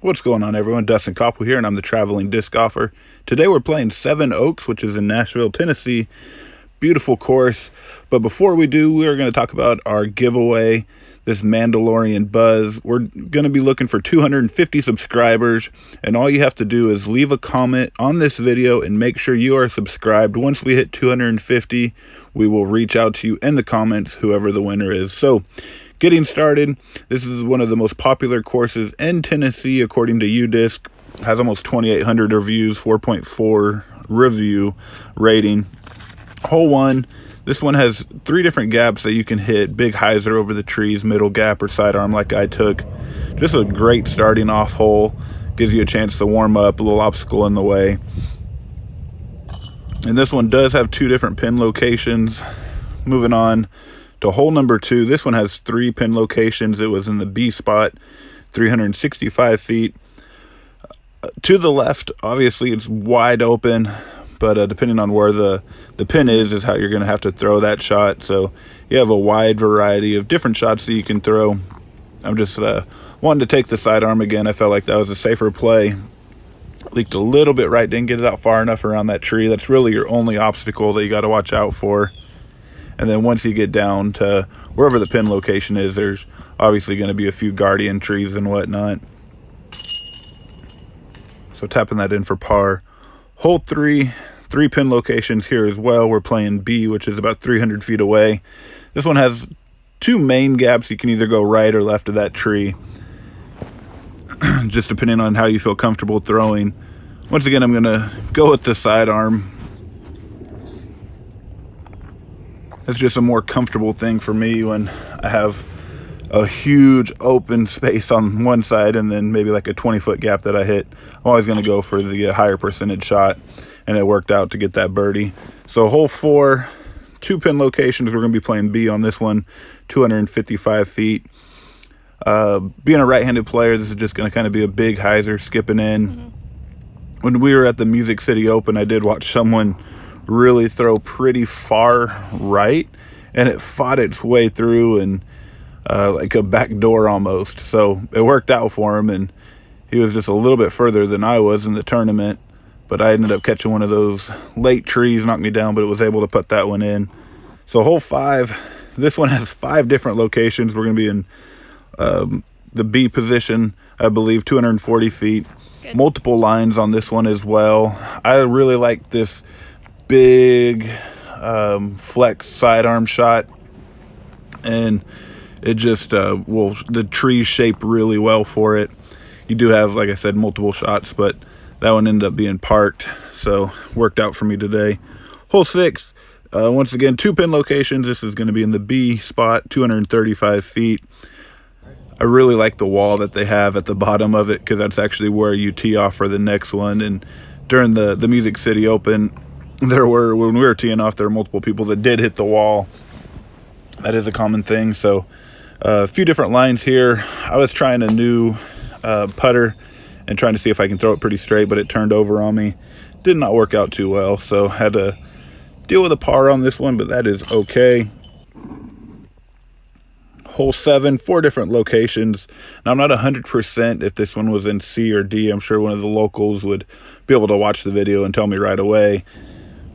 What's going on, everyone? Dustin Koppel here, and I'm the traveling disc golfer. Today we're playing Seven Oaks, which is in Nashville, Tennessee. Beautiful course. But before we do, we're going to talk about our giveaway, this Mandalorian Buzz. We're going to be looking for 250 subscribers, and all you have to do is leave a comment on this video and make sure you are subscribed. Once we hit 250, we will reach out to you in the comments, whoever the winner is. So, getting started, this is one of the most popular courses in Tennessee according to UDisc. Has almost 2,800 reviews, 4.4 review rating. Hole 1, this one has 3 different gaps that you can hit. Big hyzer over the trees, middle gap, or sidearm like I took. Just a great starting off hole. Gives you a chance to warm up, a little obstacle in the way. And this one does have 2 different pin locations. Moving on to hole number 2, this one has 3 pin locations. It was in the B spot, 365 feet. To the left, obviously it's wide open, but depending on where the pin is how you're going to have to throw that shot. So you have a wide variety of different shots that you can throw. I'm just wanting to take the sidearm again. I felt like that was a safer play. Leaked a little bit right, didn't get it out far enough around that tree. That's really your only obstacle that you got to watch out for. And then once you get down to wherever the pin location is, there's obviously going to be a few guardian trees and whatnot. So tapping that in for par. Hole 3, 3 pin locations here as well. We're playing B, which is about 300 feet away. This one has 2 main gaps. You can either go right or left of that tree, just depending on how you feel comfortable throwing. Once again, I'm going to go with the sidearm. That's just a more comfortable thing for me when I have a huge open space on one side and then maybe like a 20-foot gap that I hit. I'm always going to go for the higher percentage shot, and it worked out to get that birdie. So hole 4, 2 pin locations. We're going to be playing B on this one, 255 feet. Being a right-handed player, this is just going to kind of be a big hyzer skipping in. When we were at the Music City Open, I did watch someone really throw pretty far right, and it fought its way through and like a back door almost. So it worked out for him, and he was just a little bit further than I was in the tournament, but I ended up catching one of those late trees, knocked me down, but it was able to put that one in. So hole 5, this one has 5 different locations. We're going to be in the B position, I believe, 240 feet. Good. Multiple lines on this one as well. I really like this big flex sidearm shot, and it just the trees shape really well for it. You do have, like I said, multiple shots, but that one ended up being parked, so worked out for me today. Hole 6, once again, 2 pin locations. This is going to be in the B spot, 235 feet. I really like the wall that they have at the bottom of it, because that's actually where you tee off for the next one. And during the Music City Open, when we were teeing off, there were multiple people that did hit the wall. That is a common thing. So a few different lines here. I was trying a new putter and trying to see if I can throw it pretty straight, but it turned over on me. Did not work out too well, so had to deal with a par on this one, but that is okay. Hole 7, 4 different locations. Now, I'm not 100% if this one was in C or D. I'm sure one of the locals would be able to watch the video and tell me right away.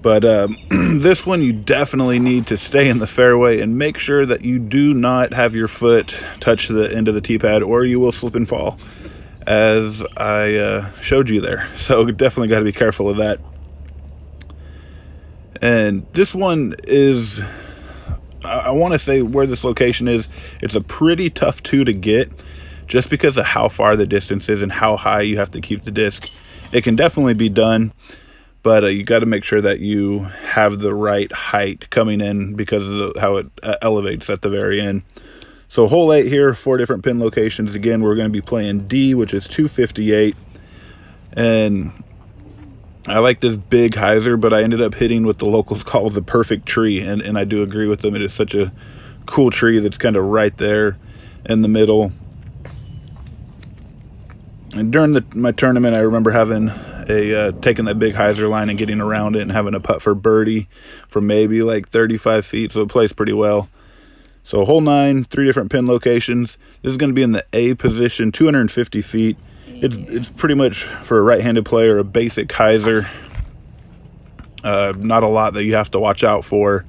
But this one, you definitely need to stay in the fairway and make sure that you do not have your foot touch the end of the tee pad, or you will slip and fall, as I showed you there. So definitely got to be careful of that. And this one is, I want to say where this location is, it's a pretty tough 2 to get, just because of how far the distance is and how high you have to keep the disc. It can definitely be done, but you got to make sure that you have the right height coming in because of how it elevates at the very end. So hole 8 here, 4 different pin locations. Again, we're going to be playing D, which is 258. And I like this big hyzer, but I ended up hitting what the locals call the perfect tree. And I do agree with them. It is such a cool tree that's kind of right there in the middle. And during my tournament, I remember having taking that big hyzer line and getting around it and having a putt for birdie from maybe like 35 feet. So it plays pretty well. So hole 9, 3 different pin locations. This is going to be in the A position, 250 feet. It's pretty much for a right-handed player, a basic hyzer. Not a lot that you have to watch out for.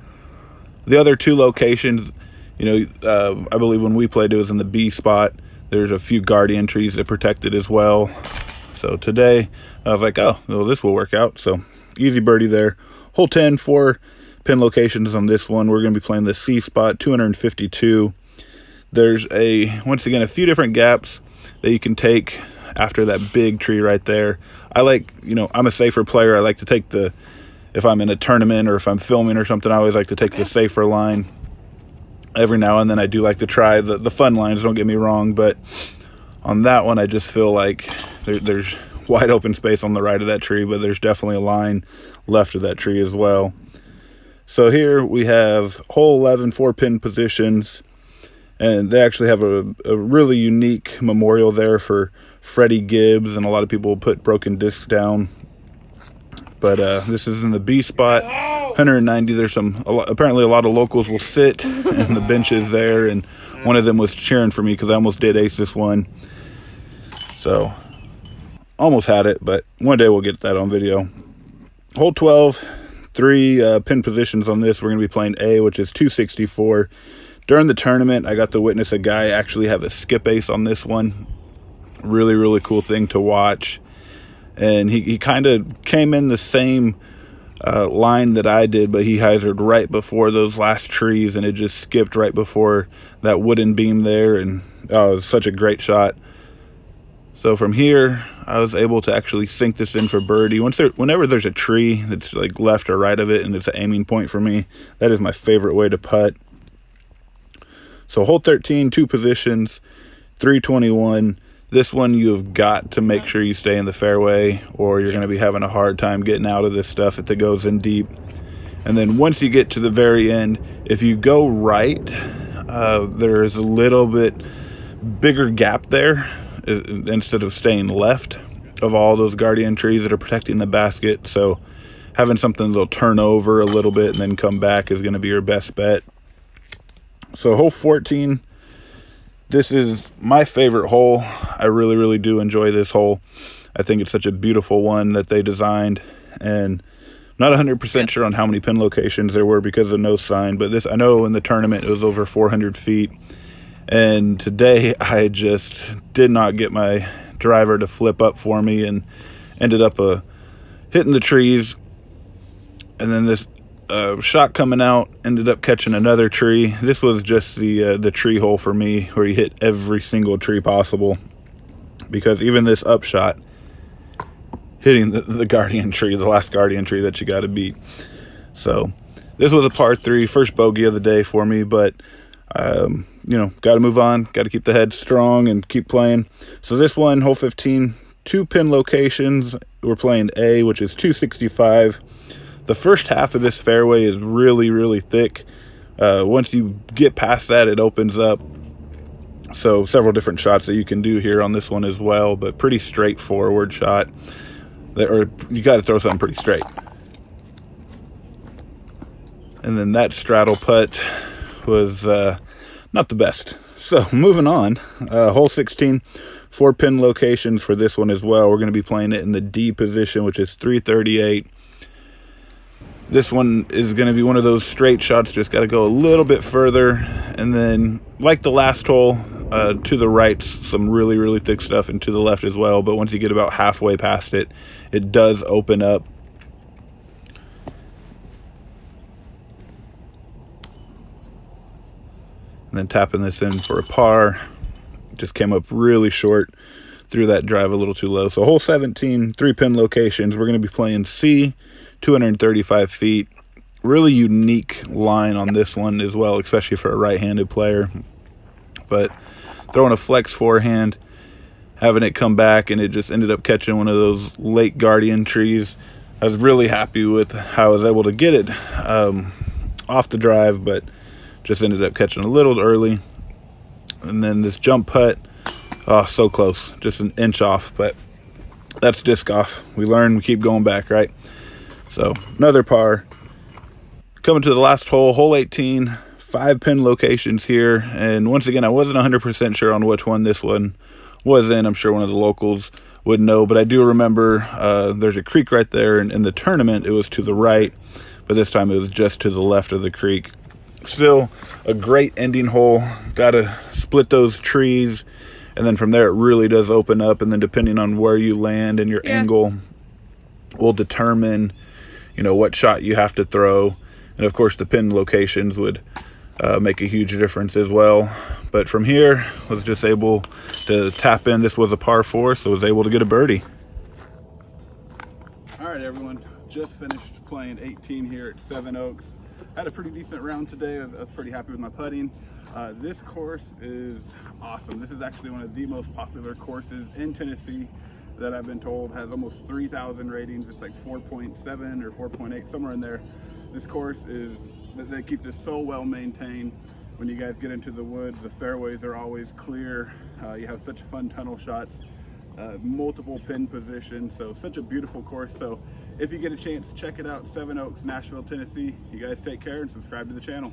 The other two locations, I believe when we played, it was in the B spot. There's a few guardian trees that protect it as well. So today, I was like, oh, well, this will work out. So easy birdie there. Hole 10, 4 pin locations on this one. We're going to be playing the C spot, 252. There's once again, a few different gaps that you can take after that big tree right there. I like, I'm a safer player. I like to take if I'm in a tournament or if I'm filming or something, I always like to take the safer line. Every now and then I do like to try the fun lines, don't get me wrong, but on that one I just feel like there's wide open space on the right of that tree, but there's definitely a line left of that tree as well. So here we have hole 11, 4 pin positions, and they actually have a really unique memorial there for Freddie Gibbs, and a lot of people put broken discs down. But this is in the B spot, 190. There's apparently a lot of locals will sit in the benches there, and one of them was cheering for me because I almost did ace this one. So almost had it, but one day we'll get that on video. Hole 12, 3 pin positions on this. We're going to be playing A, which is 264. During the tournament, I got to witness a guy actually have a skip ace on this one. Really, really cool thing to watch. And he kind of came in the same line that I did, but he hyzered right before those last trees, and it just skipped right before that wooden beam there, and it was such a great shot. So from here, I was able to actually sink this in for birdie. Whenever there's a tree that's like left or right of it, and it's an aiming point for me, that is my favorite way to putt. So hole 13, 2 positions, 321. This one you have got to make sure you stay in the fairway, or you're going to be having a hard time getting out of this stuff if it goes in deep. And then once you get to the very end, if you go right, there's a little bit bigger gap there instead of staying left of all those guardian trees that are protecting the basket. So having something that'll turn over a little bit and then come back is going to be your best bet. So hole 14. This is my favorite hole. I really, really do enjoy this hole. I think it's such a beautiful one that they designed, and not 100% sure on how many pin locations there were because of no sign, but I know in the tournament it was over 400 feet, and today I just did not get my driver to flip up for me and ended up hitting the trees, and then this shot coming out ended up catching another tree. This was just the tree hole for me, where you hit every single tree possible, because even this upshot, hitting the guardian tree, the last guardian tree that you got to beat. So this was a par 3, first bogey of the day for me, but got to move on, got to keep the head strong and keep playing. So this one, hole 15, 2 pin locations. We're playing A, which is 265. The first half of this fairway is really, really thick. Once you get past that, it opens up. So several different shots that you can do here on this one as well, but pretty straightforward shot. Or you got to throw something pretty straight. And then that straddle putt was not the best. So moving on, hole 16, 4 pin locations for this one as well. We're going to be playing it in the D position, which is 338. This one is going to be one of those straight shots, just got to go a little bit further. And then, like the last hole, to the right, some really, really thick stuff, and to the left as well. But once you get about halfway past it, it does open up. And then tapping this in for a par. Just came up really short, threw that drive a little too low. So hole 17, 3 pin locations. We're going to be playing C, 235 feet. Really unique line on this one as well, especially for a right-handed player. But throwing a flex forehand, having it come back, and it just ended up catching one of those late guardian trees. I was really happy with how I was able to get it off the drive, but just ended up catching a little early. And then this jump putt, oh, so close, just an inch off, but that's disc golf. We learn, we keep going back, right? So another par. Coming to the last hole, hole 18, 5 pin locations here. And once again, I wasn't 100% sure on which one this one was in, I'm sure one of the locals would know, but I do remember there's a creek right there, and in the tournament it was to the right, but this time it was just to the left of the creek. Still a great ending hole. Gotta split those trees, and then from there it really does open up, and then depending on where you land and your angle will determine, you know, what shot you have to throw. And of course the pin locations would make a huge difference as well. But from here, was just able to tap in. This was a par 4, so was able to get a birdie. All right, everyone, just finished playing 18 here at Seven Oaks. Had a pretty decent round today. I was pretty happy with my putting. This course is awesome. This is actually one of the most popular courses in Tennessee that I've been told has almost 3,000 ratings. It's like 4.7 or 4.8, somewhere in there. This course they keep this so well maintained. When you guys get into the woods, the fairways are always clear. You have such fun tunnel shots, multiple pin positions, so such a beautiful course. So if you get a chance, check it out. Seven Oaks, Nashville, Tennessee. You guys take care and subscribe to the channel.